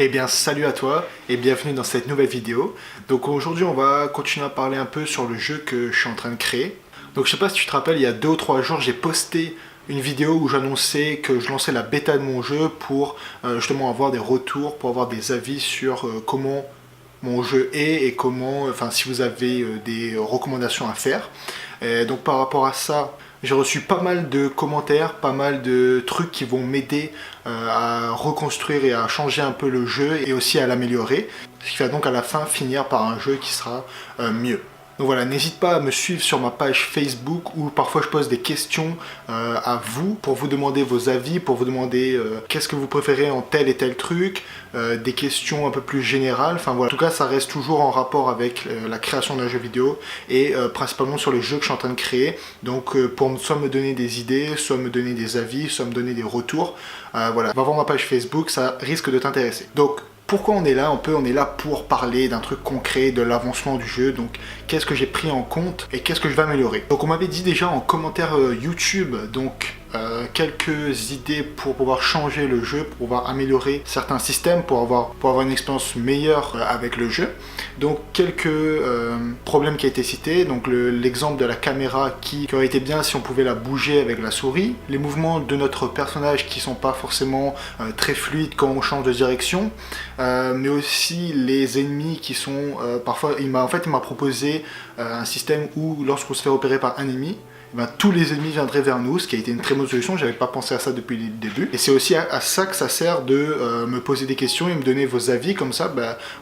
Eh bien salut à toi et bienvenue dans cette nouvelle vidéo. Donc aujourd'hui on va continuer à parler un peu sur le jeu que je suis en train de créer. Donc je sais pas si tu te rappelles, il y a 2 ou 3 jours j'ai posté une vidéo où j'annonçais que je lançais la bêta de mon jeu pour justement avoir des retours, pour avoir des avis sur comment mon jeu est et comment, enfin si vous avez des recommandations à faire. Et donc par rapport à ça, j'ai reçu pas mal de commentaires, pas mal de trucs qui vont m'aider à reconstruire et à changer un peu le jeu et aussi à l'améliorer. Ce qui va donc à la fin finir par un jeu qui sera mieux. Donc voilà, n'hésite pas à me suivre sur ma page Facebook où parfois je pose des questions à vous pour vous demander vos avis, pour vous demander qu'est-ce que vous préférez en tel et tel truc, des questions un peu plus générales. Enfin voilà, en tout cas ça reste toujours en rapport avec la création d'un jeu vidéo et principalement sur les jeux que je suis en train de créer. Donc pour soit me donner des idées, soit me donner des avis, soit me donner des retours. Voilà, va voir ma page Facebook, ça risque de t'intéresser. Donc pourquoi on est là? On est là pour parler d'un truc concret, de l'avancement du jeu, donc qu'est-ce que j'ai pris en compte et qu'est-ce que je vais améliorer. Donc on m'avait dit déjà en commentaire YouTube, donc quelques idées pour pouvoir changer le jeu, pour pouvoir améliorer certains systèmes, pour avoir une expérience meilleure avec le jeu. Donc quelques problèmes qui ont été cités, donc l'exemple de la caméra qui aurait été bien si on pouvait la bouger avec la souris, les mouvements de notre personnage qui sont pas forcément très fluides quand on change de direction, mais aussi les ennemis qui sont parfois, il m'a proposé un système où lorsqu'on se fait repérer par un ennemi, tous les ennemis viendraient vers nous, ce qui a été une très bonne solution. J'avais pas pensé à ça depuis le début. Et c'est aussi à ça que ça sert de me poser des questions et me donner vos avis. Comme ça,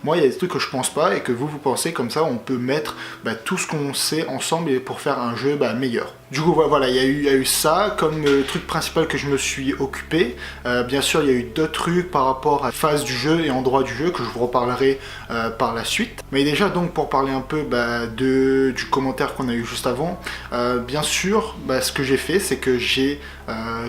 moi, il y a des trucs que je pense pas et que vous pensez. Comme ça, on peut mettre tout ce qu'on sait ensemble pour faire un jeu meilleur. Du coup, voilà, il y a eu ça comme truc principal que je me suis occupé. Bien sûr, il y a eu d'autres trucs par rapport à la phase du jeu et endroit du jeu que je vous reparlerai par la suite. Mais déjà, donc, pour parler un peu du commentaire qu'on a eu juste avant, bien sûr, ce que j'ai fait, c'est que j'ai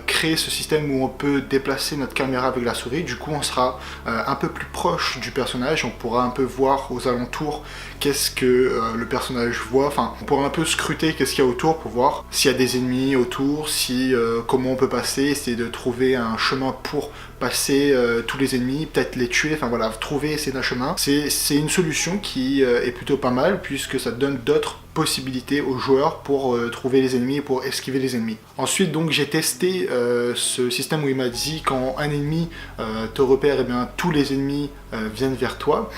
créé ce système où on peut déplacer notre caméra avec la souris. Du coup, on sera un peu plus proche du personnage. On pourra un peu voir aux alentours qu'est-ce que le personnage voit. Enfin, on pourra un peu scruter qu'est-ce qu'il y a autour pour voir s'il y a des ennemis autour, comment on peut passer, essayer de trouver un chemin pour passer tous les ennemis, peut-être les tuer, enfin voilà, trouver essayer d'un chemin. C'est une solution qui est plutôt pas mal puisque ça donne d'autres possibilités aux joueurs pour trouver les ennemis et pour esquiver les ennemis. Ensuite donc j'ai testé ce système où il m'a dit quand un ennemi te repère, et bien tous les ennemis viennent vers toi.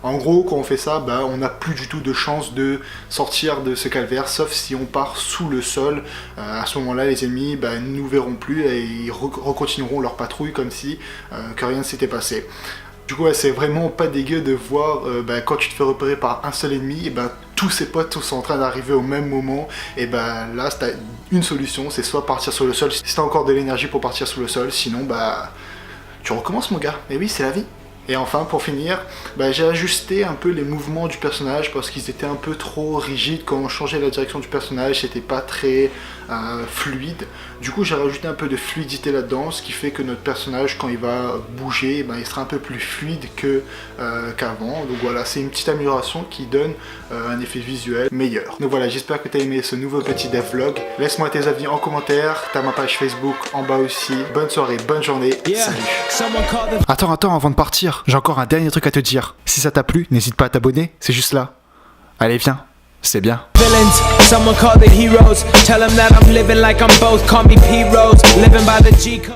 En gros quand on fait ça, on n'a plus du tout de chance de sortir de ce calvaire, sauf si on part sous le sol. À ce moment là les ennemis ne nous verront plus et ils recontinueront leur patrouille comme si que rien ne s'était passé. Du coup, c'est vraiment pas dégueu de voir quand tu te fais repérer par un seul ennemi, tous ses potes sont en train d'arriver au même moment. Et là, t'as une solution, c'est soit partir sur le sol, si t'as encore de l'énergie pour partir sur le sol, sinon tu recommences mon gars. Et oui, c'est la vie. Et enfin, pour finir, j'ai ajusté un peu les mouvements du personnage parce qu'ils étaient un peu trop rigides. Quand on changeait la direction du personnage, c'était pas très fluide. Du coup, j'ai rajouté un peu de fluidité là-dedans, ce qui fait que notre personnage, quand il va bouger, il sera un peu plus fluide qu'avant. Donc voilà, c'est une petite amélioration qui donne un effet visuel meilleur. Donc voilà, j'espère que tu as aimé ce nouveau petit devlog. Laisse-moi tes avis en commentaire. Tu as ma page Facebook en bas aussi. Bonne soirée, bonne journée. Salut. Attends, avant de partir, j'ai encore un dernier truc à te dire. Si ça t'a plu, n'hésite pas à t'abonner, c'est juste là. Allez, viens, c'est bien. Someone call the heroes. Tell them that I'm living like I'm both. Call me P-Rose. Living by the G code.